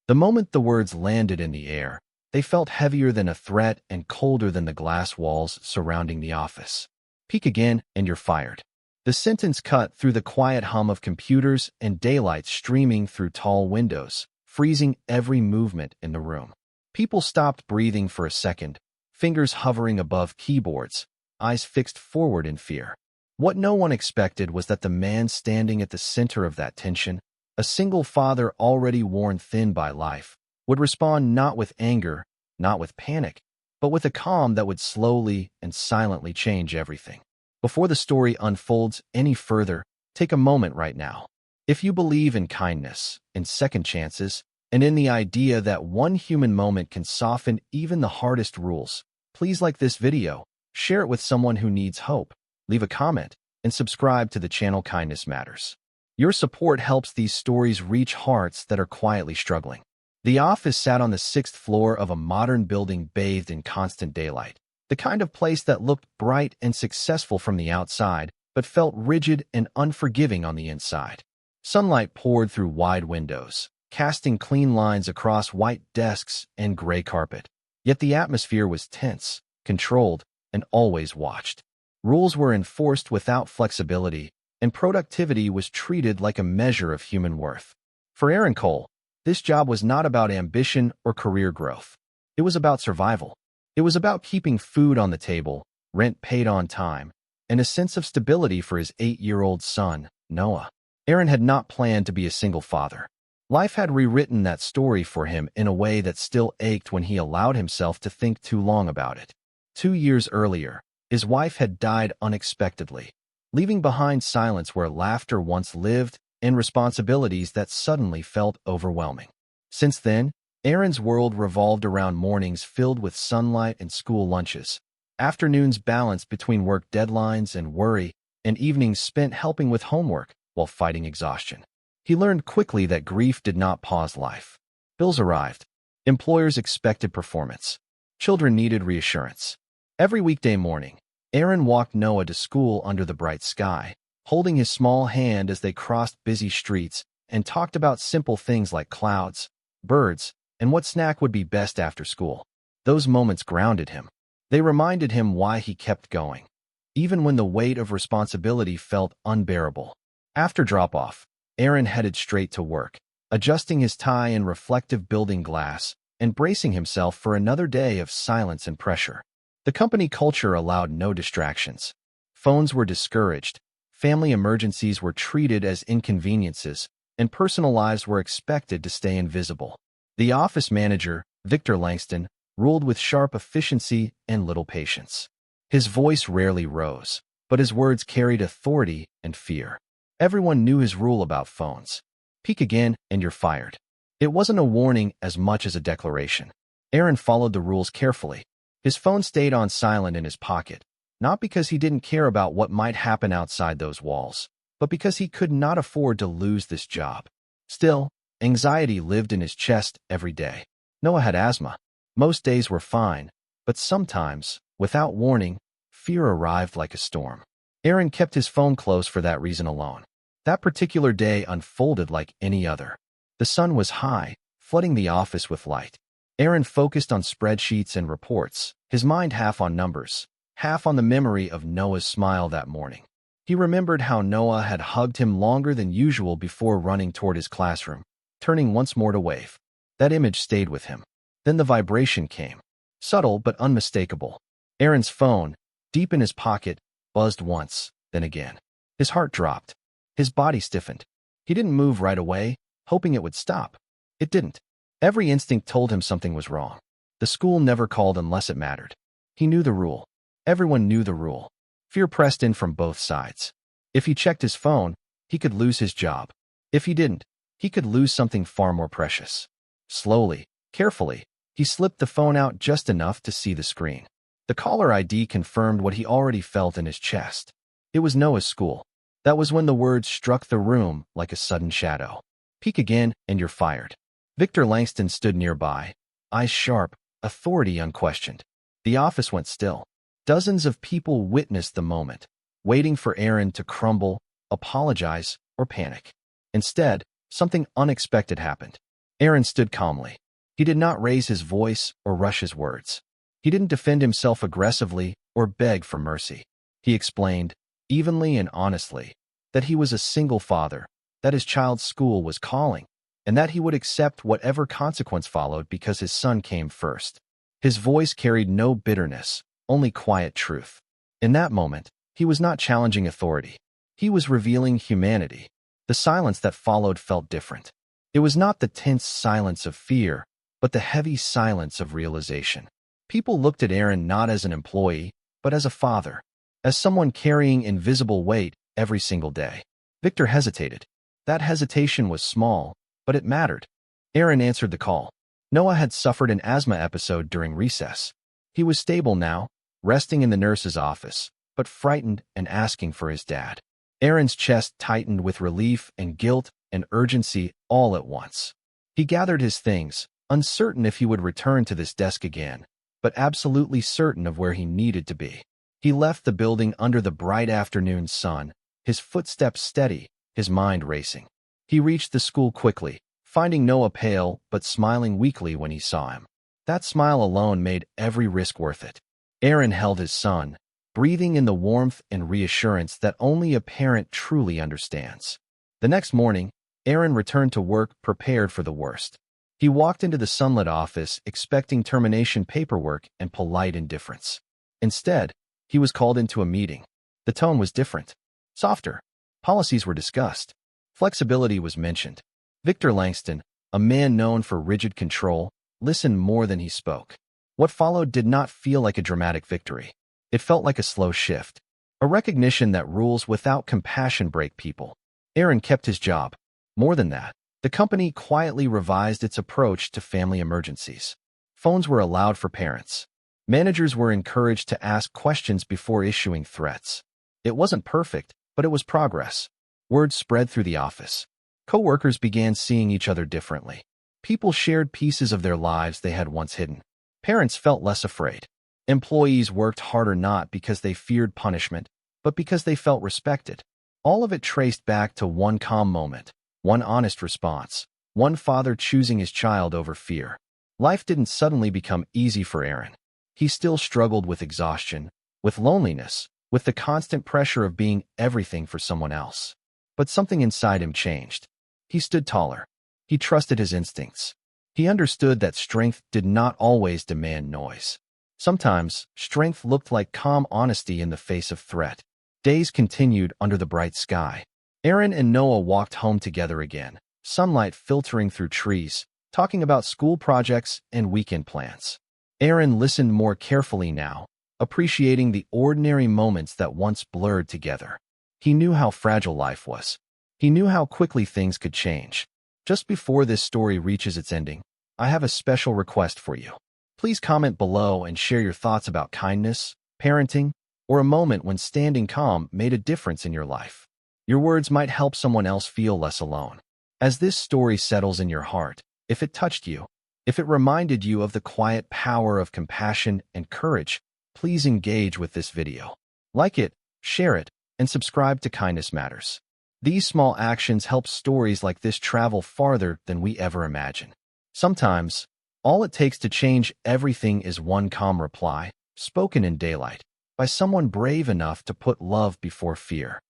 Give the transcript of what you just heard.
The moment the words landed in the air, they felt heavier than a threat and colder than the glass walls surrounding the office. Peek again and you're fired. The sentence cut through the quiet hum of computers and daylight streaming through tall windows, freezing every movement in the room. People stopped breathing for a second, fingers hovering above keyboards, eyes fixed forward in fear. What no one expected was that the man standing at the center of that tension, a single father already worn thin by life, would respond not with anger, not with panic, but with a calm that would slowly and silently change everything. Before the story unfolds any further, take a moment right now. If you believe in kindness, in second chances, and in the idea that one human moment can soften even the hardest rules, please like this video, share it with someone who needs hope, leave a comment, and subscribe to the channel Kindness Matters. Your support helps these stories reach hearts that are quietly struggling. The office sat on the 6th floor of a modern building bathed in constant daylight, the kind of place that looked bright and successful from the outside, but felt rigid and unforgiving on the inside. Sunlight poured through wide windows, casting clean lines across white desks and gray carpet. Yet the atmosphere was tense, controlled, and always watched. Rules were enforced without flexibility, and productivity was treated like a measure of human worth. For Aaron Cole, this job was not about ambition or career growth. It was about survival. It was about keeping food on the table, rent paid on time, and a sense of stability for his 8-year-old son, Noah. Aaron had not planned to be a single father. Life had rewritten that story for him in a way that still ached when he allowed himself to think too long about it. 2 years earlier, his wife had died unexpectedly, leaving behind silence where laughter once lived and responsibilities that suddenly felt overwhelming. Since then, Aaron's world revolved around mornings filled with sunlight and school lunches, afternoons balanced between work deadlines and worry, and evenings spent helping with homework while fighting exhaustion. He learned quickly that grief did not pause life. Bills arrived. Employers expected performance. Children needed reassurance. Every weekday morning, Aaron walked Noah to school under the bright sky, holding his small hand as they crossed busy streets and talked about simple things like clouds, birds, and what snack would be best after school. Those moments grounded him. They reminded him why he kept going, even when the weight of responsibility felt unbearable. After drop-off, Aaron headed straight to work, adjusting his tie in reflective building glass and bracing himself for another day of silence and pressure. The company culture allowed no distractions. Phones were discouraged, family emergencies were treated as inconveniences, and personal lives were expected to stay invisible. The office manager, Victor Langston, ruled with sharp efficiency and little patience. His voice rarely rose, but his words carried authority and fear. Everyone knew his rule about phones. Peek again and you're fired. It wasn't a warning as much as a declaration. Aaron followed the rules carefully. His phone stayed on silent in his pocket, not because he didn't care about what might happen outside those walls, but because he could not afford to lose this job. Still, anxiety lived in his chest every day. Noah had asthma. Most days were fine, but sometimes, without warning, fear arrived like a storm. Aaron kept his phone close for that reason alone. That particular day unfolded like any other. The sun was high, flooding the office with light. Aaron focused on spreadsheets and reports, his mind half on numbers, half on the memory of Noah's smile that morning. He remembered how Noah had hugged him longer than usual before running toward his classroom, turning once more to wave. That image stayed with him. Then the vibration came, subtle but unmistakable. Aaron's phone, deep in his pocket, buzzed once, then again. His heart dropped. His body stiffened. He didn't move right away, hoping it would stop. It didn't. Every instinct told him something was wrong. The school never called unless it mattered. He knew the rule. Everyone knew the rule. Fear pressed in from both sides. If he checked his phone, he could lose his job. If he didn't, he could lose something far more precious. Slowly, carefully, he slipped the phone out just enough to see the screen. The caller ID confirmed what he already felt in his chest. It was Noah's school. That was when the words struck the room like a sudden shadow. Peek again and you're fired. Victor Langston stood nearby, eyes sharp, authority unquestioned. The office went still. Dozens of people witnessed the moment, waiting for Aaron to crumble, apologize, or panic. Instead, something unexpected happened. Aaron stood calmly. He did not raise his voice or rush his words. He didn't defend himself aggressively or beg for mercy. He explained, evenly and honestly, that he was a single father, that his child's school was calling, and that he would accept whatever consequence followed because his son came first. His voice carried no bitterness, only quiet truth. In that moment, he was not challenging authority. He was revealing humanity. The silence that followed felt different. It was not the tense silence of fear, but the heavy silence of realization. People looked at Aaron not as an employee, but as a father, as someone carrying invisible weight every single day. Victor hesitated. That hesitation was small, but it mattered. Aaron answered the call. Noah had suffered an asthma episode during recess. He was stable now, resting in the nurse's office, but frightened and asking for his dad. Aaron's chest tightened with relief and guilt and urgency all at once. He gathered his things, uncertain if he would return to this desk again, but absolutely certain of where he needed to be. He left the building under the bright afternoon sun, his footsteps steady, his mind racing. He reached the school quickly, finding Noah pale but smiling weakly when he saw him. That smile alone made every risk worth it. Aaron held his son, breathing in the warmth and reassurance that only a parent truly understands. The next morning, Aaron returned to work prepared for the worst. He walked into the sunlit office expecting termination paperwork and polite indifference. Instead, he was called into a meeting. The tone was different, softer. Policies were discussed. Flexibility was mentioned. Victor Langston, a man known for rigid control, listened more than he spoke. What followed did not feel like a dramatic victory. It felt like a slow shift, a recognition that rules without compassion break people. Aaron kept his job. More than that, the company quietly revised its approach to family emergencies. Phones were allowed for parents. Managers were encouraged to ask questions before issuing threats. It wasn't perfect, but it was progress. Word spread through the office. Coworkers began seeing each other differently. People shared pieces of their lives they had once hidden. Parents felt less afraid. Employees worked harder not because they feared punishment, but because they felt respected. All of it traced back to one calm moment, one honest response, one father choosing his child over fear. Life didn't suddenly become easy for Aaron. He still struggled with exhaustion, with loneliness, with the constant pressure of being everything for someone else. But something inside him changed. He stood taller. He trusted his instincts. He understood that strength did not always demand noise. Sometimes, strength looked like calm honesty in the face of threat. Days continued under the bright sky. Aaron and Noah walked home together again, sunlight filtering through trees, talking about school projects and weekend plans. Aaron listened more carefully now, appreciating the ordinary moments that once blurred together. He knew how fragile life was. He knew how quickly things could change. Just before this story reaches its ending, I have a special request for you. Please comment below and share your thoughts about kindness, parenting, or a moment when standing calm made a difference in your life. Your words might help someone else feel less alone. As this story settles in your heart, if it touched you, if it reminded you of the quiet power of compassion and courage, please engage with this video. Like it, share it, and subscribe to Kindness Matters. These small actions help stories like this travel farther than we ever imagine. Sometimes, all it takes to change everything is one calm reply, spoken in daylight, by someone brave enough to put love before fear.